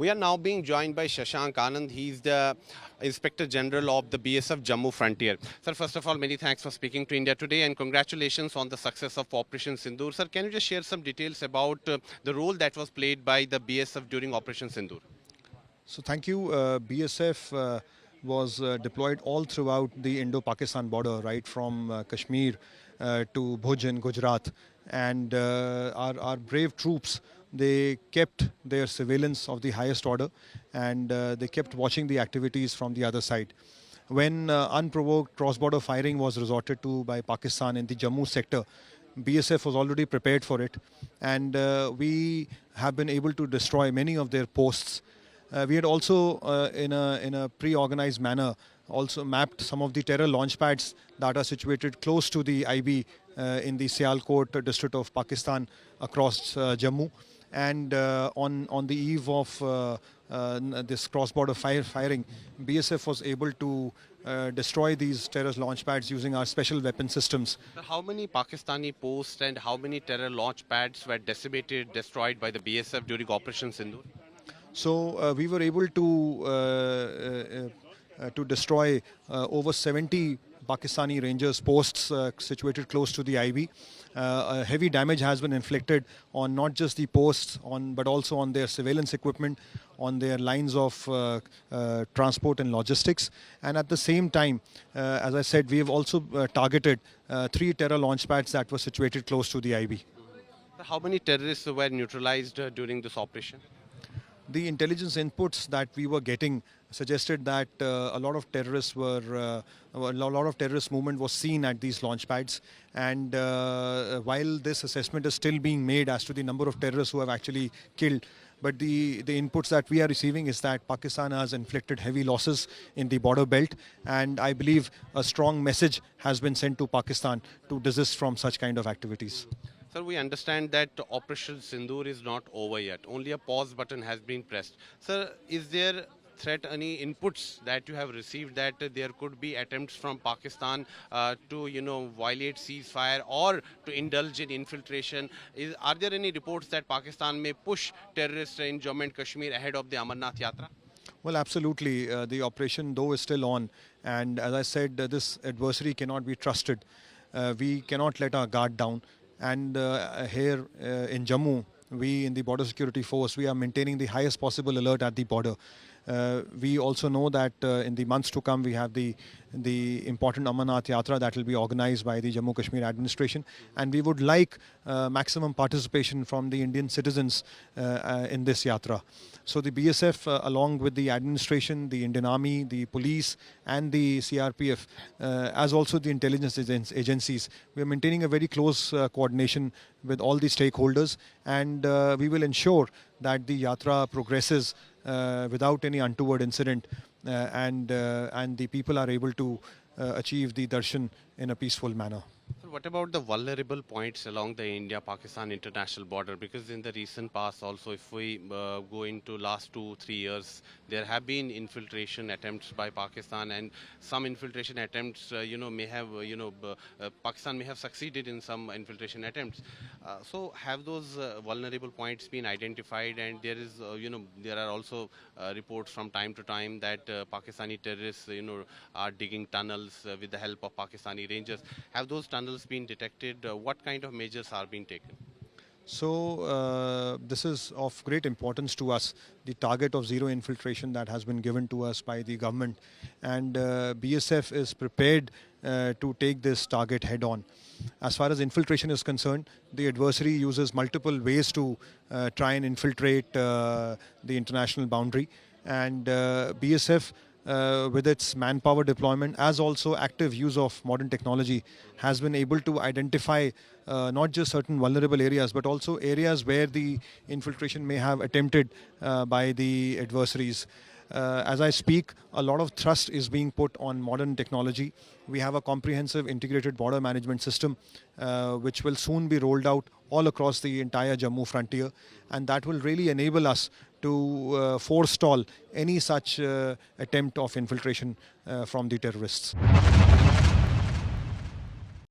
We are now being joined by Shashank Anand. He's the Inspector General of the BSF Jammu Frontier. Sir, first of all, many thanks for speaking to India today and congratulations on the success of Operation Sindoor. Sir, can you just share some details about the role that was played by the BSF during Operation Sindoor? So thank you. BSF was deployed all throughout the Indo-Pakistan border, right from Kashmir to Bhuj in Gujarat. And our brave troops, they kept their surveillance of the highest order and they kept watching the activities from the other side. When unprovoked cross-border firing was resorted to by Pakistan in the Jammu sector, BSF was already prepared for it, and we have been able to destroy many of their posts. We had also, in a pre-organized manner, also mapped some of the terror launch pads that are situated close to the IB in the Sialkot district of Pakistan across Jammu. And on the eve of this cross-border firing, BSF was able to destroy these terrorist launch pads using our special weapon systems. How many Pakistani posts and how many terror launch pads were decimated, destroyed by the BSF during Operation Sindoor? So we were able to destroy over 70 Pakistani Rangers posts situated close to the IB. Heavy damage has been inflicted on not just the posts, but also on their surveillance equipment, on their lines of transport and logistics. And at the same time, as I said, we have also targeted 3 terror launch pads that were situated close to the IB. How many terrorists were neutralized during this operation? The intelligence inputs that we were getting suggested that a lot of terrorist movement was seen at these launch pads. And while this assessment is still being made as to the number of terrorists who have actually killed, but the inputs that we are receiving is that Pakistan has inflicted heavy losses in the border belt, and I believe a strong message has been sent to Pakistan to desist from such kind of activities. Sir, we understand that Operation Sindoor is not over yet. Only a pause button has been pressed. Sir, is there threat, any inputs that you have received that there could be attempts from Pakistan to, violate ceasefire or to indulge in infiltration? Are there any reports that Pakistan may push terrorists in Jammu and Kashmir ahead of the Amarnath Yatra? Well, absolutely. The operation, though, is still on. And as I said, this adversary cannot be trusted. We cannot let our guard down. And here in Jammu, we in the Border Security Force, we are maintaining the highest possible alert at the border. We also know that in the months to come, we have the important Amarnath Yatra that will be organized by the Jammu Kashmir administration, and we would like maximum participation from the Indian citizens in this Yatra. So the BSF, along with the administration, the Indian Army, the police and the CRPF, as also the intelligence agencies, we are maintaining a very close coordination with all the stakeholders, and we will ensure that the Yatra progresses without any untoward incident, and the people are able to achieve the darshan in a peaceful manner. So what about the vulnerable points along the India-Pakistan international border? Because in the recent past also, if we go into last 2-3 years, there have been infiltration attempts by Pakistan, and some infiltration attempts, may have, Pakistan may have succeeded in some infiltration attempts. So have those vulnerable points been identified? And there is, there are also reports from time to time that Pakistani terrorists, are digging tunnels with the help of Pakistani Rangers. Have those tunnels been detected? What kind of measures are being taken? So this is of great importance to us, the target of zero infiltration that has been given to us by the government, and BSF is prepared to take this target head on. As far as infiltration is concerned, the adversary uses multiple ways to try and infiltrate the international boundary, and BSF with its manpower deployment, as also active use of modern technology, has been able to identify not just certain vulnerable areas, but also areas where the infiltration may have attempted by the adversaries. As I speak, a lot of thrust is being put on modern technology. We have a comprehensive integrated border management system which will soon be rolled out all across the entire Jammu frontier, and that will really enable us to forestall any such attempt of infiltration from the terrorists.